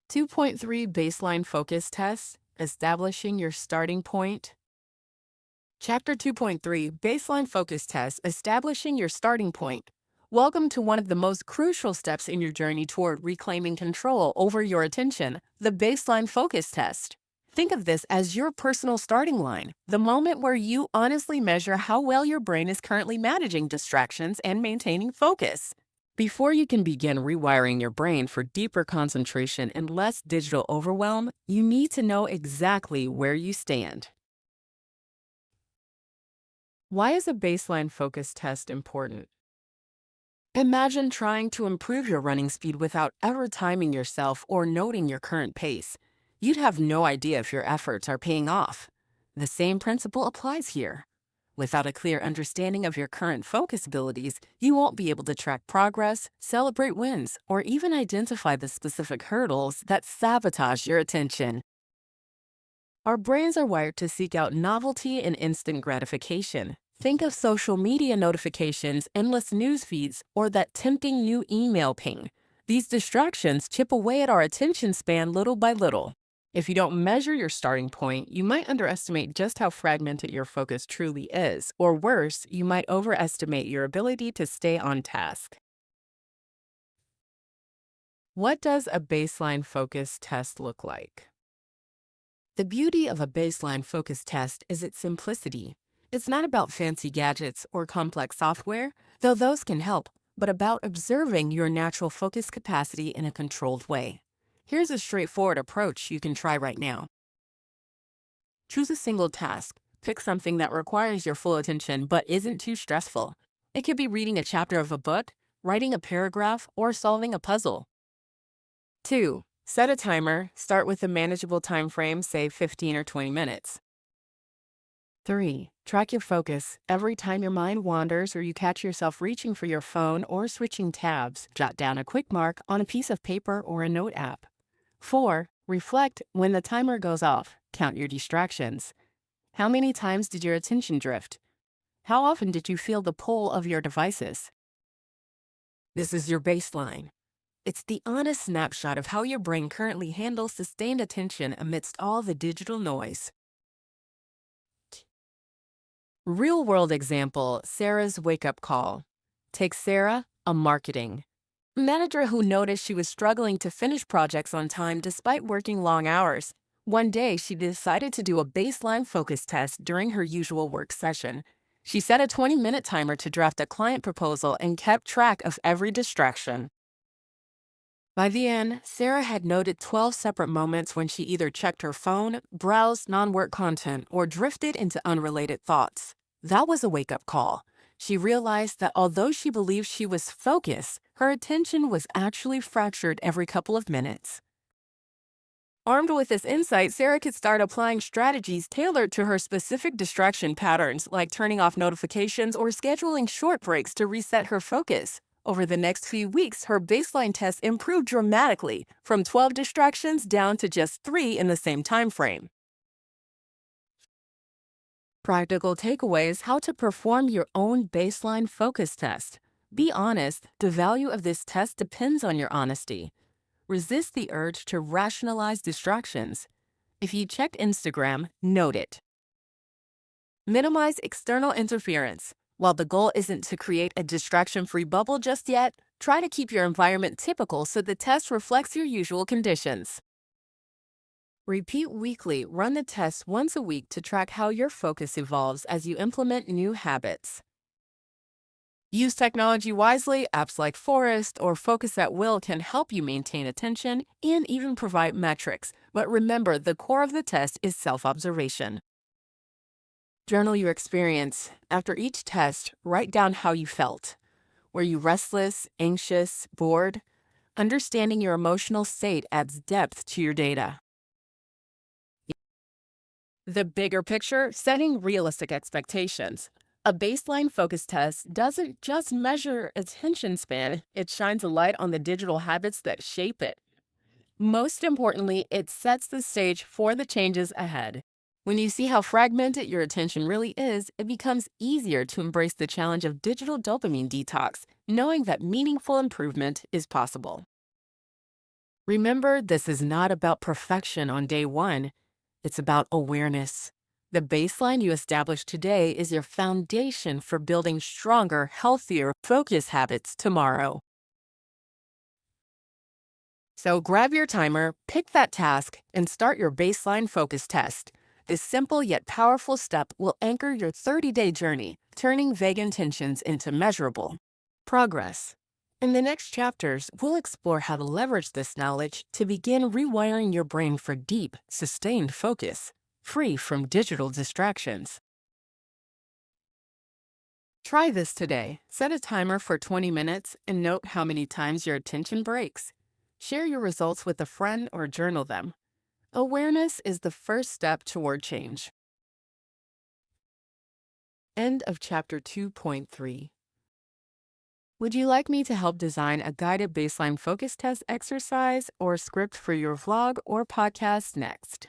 2.3 Baseline Focus Test, Establishing Your Starting Point. Chapter 2.3 Baseline Focus Test, Establishing Your Starting Point. Welcome to one of the most crucial steps in your journey toward reclaiming control over your attention, the baseline focus test. Think of this as your personal starting line, the moment where you honestly measure how well your brain is currently managing distractions and maintaining focus. Before you can begin rewiring your brain for deeper concentration and less digital overwhelm, you need to know exactly where you stand. Why is a baseline focus test important? Imagine trying to improve your running speed without ever timing yourself or noting your current pace. You'd have no idea if your efforts are paying off. The same principle applies here. Without a clear understanding of your current focus abilities, you won't be able to track progress, celebrate wins, or even identify the specific hurdles that sabotage your attention. Our brains are wired to seek out novelty and instant gratification. Think of social media notifications, endless news feeds, or that tempting new email ping. These distractions chip away at our attention span little by little. If you don't measure your starting point, you might underestimate just how fragmented your focus truly is, or worse, you might overestimate your ability to stay on task. What does a baseline focus test look like? The beauty of a baseline focus test is its simplicity. It's not about fancy gadgets or complex software, though those can help, but about observing your natural focus capacity in a controlled way. Here's a straightforward approach you can try right now. Choose a single task. Pick something that requires your full attention but isn't too stressful. It could be reading a chapter of a book, writing a paragraph, or solving a puzzle. 2. Set a timer. Start with a manageable time frame, say 15 or 20 minutes. 3. Track your focus. Every time your mind wanders or you catch yourself reaching for your phone or switching tabs, jot down a quick mark on a piece of paper or a note app. 4. Reflect when the timer goes off. Count your distractions. How many times did your attention drift? How often did you feel the pull of your devices? This is your baseline. It's the honest snapshot of how your brain currently handles sustained attention amidst all the digital noise. Real-world example, Sarah's wake-up call. Take Sarah, a marketing manager who noticed she was struggling to finish projects on time despite working long hours. One day, she decided to do a baseline focus test during her usual work session. She set a 20-minute timer to draft a client proposal and kept track of every distraction. By the end, Sarah had noted 12 separate moments when she either checked her phone, browsed non-work content, or drifted into unrelated thoughts. That was a wake-up call. She realized that although she believed she was focused, her attention was actually fractured every couple of minutes. Armed with this insight, Sarah could start applying strategies tailored to her specific distraction patterns, like turning off notifications or scheduling short breaks to reset her focus. Over the next few weeks, her baseline test improved dramatically, from 12 distractions down to just 3 in the same time frame. Practical takeaways: how to perform your own baseline focus test. Be honest. The value of this test depends on your honesty. Resist the urge to rationalize distractions. If you checked Instagram, note it. Minimize external interference. While the goal isn't to create a distraction-free bubble just yet, try to keep your environment typical so the test reflects your usual conditions. Repeat weekly. Run the test once a week to track how your focus evolves as you implement new habits. Use technology wisely. Apps like Forest or Focus at Will can help you maintain attention and even provide metrics. But remember, the core of the test is self-observation. Journal your experience. After each test, write down how you felt. Were you restless, anxious, bored? Understanding your emotional state adds depth to your data. The bigger picture: setting realistic expectations. A baseline focus test doesn't just measure attention span, it shines a light on the digital habits that shape it. Most importantly, it sets the stage for the changes ahead. When you see how fragmented your attention really is, it becomes easier to embrace the challenge of digital dopamine detox, knowing that meaningful improvement is possible. Remember, this is not about perfection on day one. It's about awareness. The baseline you establish today is your foundation for building stronger, healthier focus habits tomorrow. So grab your timer, pick that task, and start your baseline focus test. This simple yet powerful step will anchor your 30-day journey, turning vague intentions into measurable progress. In the next chapters, we'll explore how to leverage this knowledge to begin rewiring your brain for deep, sustained focus, free from digital distractions. Try this today. Set a timer for 20 minutes and note how many times your attention breaks. Share your results with a friend or journal them. Awareness is the first step toward change. End of chapter 2.3. Would you like me to help design a guided baseline focus test exercise or script for your vlog or podcast next?